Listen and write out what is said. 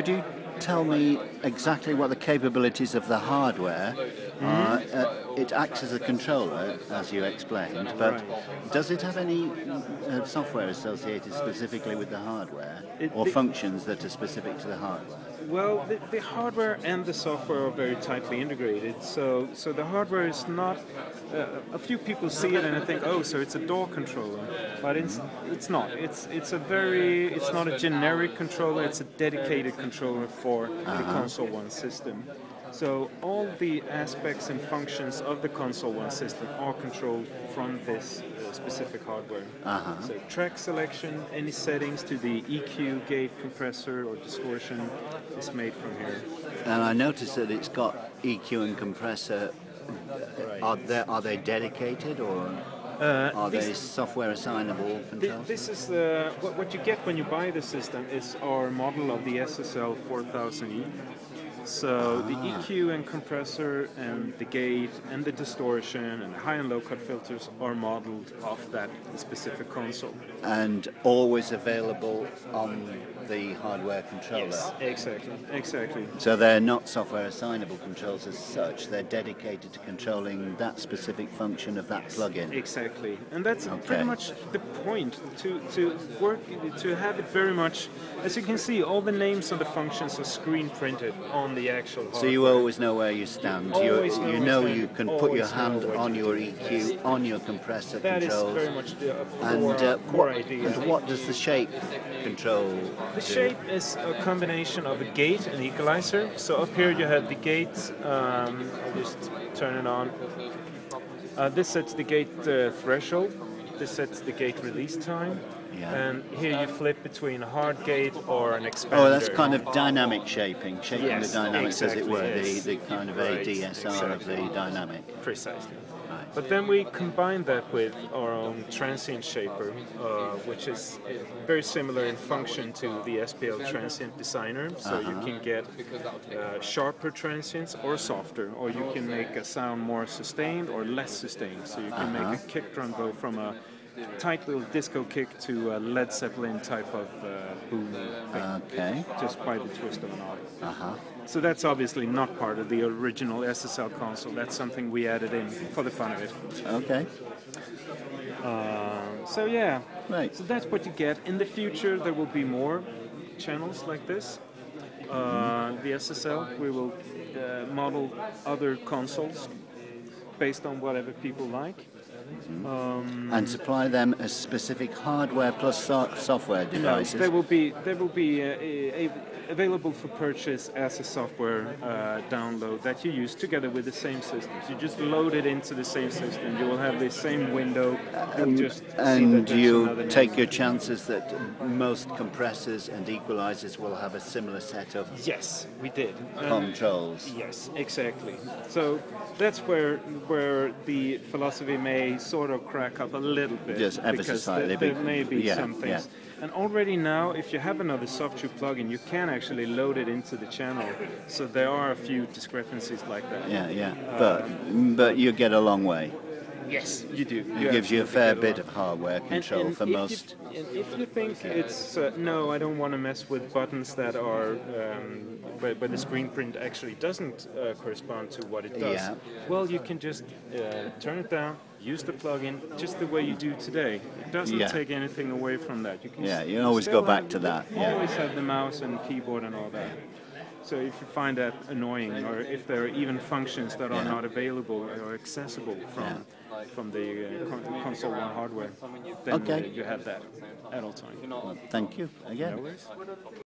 Could you tell me exactly what the capabilities of the hardware are? It acts as a controller, as you explained, but does it have any software associated specifically with the hardware, or functions that are specific to the hardware? Well, the hardware and the software are very tightly integrated. So the hardware is not. A few people see it and they think, oh, so it's a door controller, but it's not. It's not a generic controller. It's a dedicated controller for the Console 1 system. So all the aspects and functions of the Console 1 system are controlled from this specific hardware. So track selection, any settings to the EQ, gate, compressor or distortion is made from here. And I noticed that it's got EQ and compressor. Are they dedicated, or are they software assignable controls? This is what you get when you buy the system is our model of the SSL 4000E. So the EQ and compressor and the gate and the distortion and the high and low cut filters are modeled off that specific console. And always available on the hardware controller? Yes, exactly. So they're not software assignable controls as such, they're dedicated to controlling that specific function of that plugin? Exactly. And that's pretty much the point, to have it very much, as you can see, all the names of the functions are screen printed on the actual hardware. So you always know where you stand. You know you can put your hand on your EQ, on your compressor controls. That is very much the core idea. And what does the shape control? The shape is a combination of a gate and equalizer. So up here you have the gate. I'll just turn it on. This sets the gate threshold. This sets the gate release time. And here you flip between a hard gate or an expander. Oh, that's kind of dynamic shaping the dynamics, as it were, the kind of ADSR of the dynamic. Precisely. But then we combine that with our own transient shaper, which is very similar in function to the SPL transient designer. So you can get sharper transients or softer, or you can make a sound more sustained or less sustained. So you can make a kick drum go from a tight little disco kick to a Led Zeppelin type of boom thing, just by the twist of a knob. So that's obviously not part of the original SSL console. That's something we added in for the fun of it. Okay. So yeah, right. So that's what you get. In the future there will be more channels like this. The SSL, we will model other consoles based on whatever people like. And supply them as specific hardware plus software devices? No, they will be available for purchase as a software download that you use together with the same systems. You just load it into the same system. You will have the same window. And you take your chances that most compressors and equalizers will have a similar set of controls. Yes, exactly. So that's where the philosophy may sort of crack up a little bit. Just ever so slightly. There may be some things. And already now, if you have another Softube plugin, you can actually load it into the channel. So there are a few discrepancies like that. But you get a long way. Yes, you do. It gives you a fair bit of hardware control for most. And if you think it's no, I don't want to mess with buttons that are where the screen print actually doesn't correspond to what it does. Well, you can just turn it down, use the plugin just the way you do today. It doesn't take anything away from that. You can you always go back to that. Always have the mouse and keyboard and all that. So if you find that annoying, or if there are even functions that are not available or accessible from the Console 1 hardware, then you have that at all times. Well, thank you again. No worries.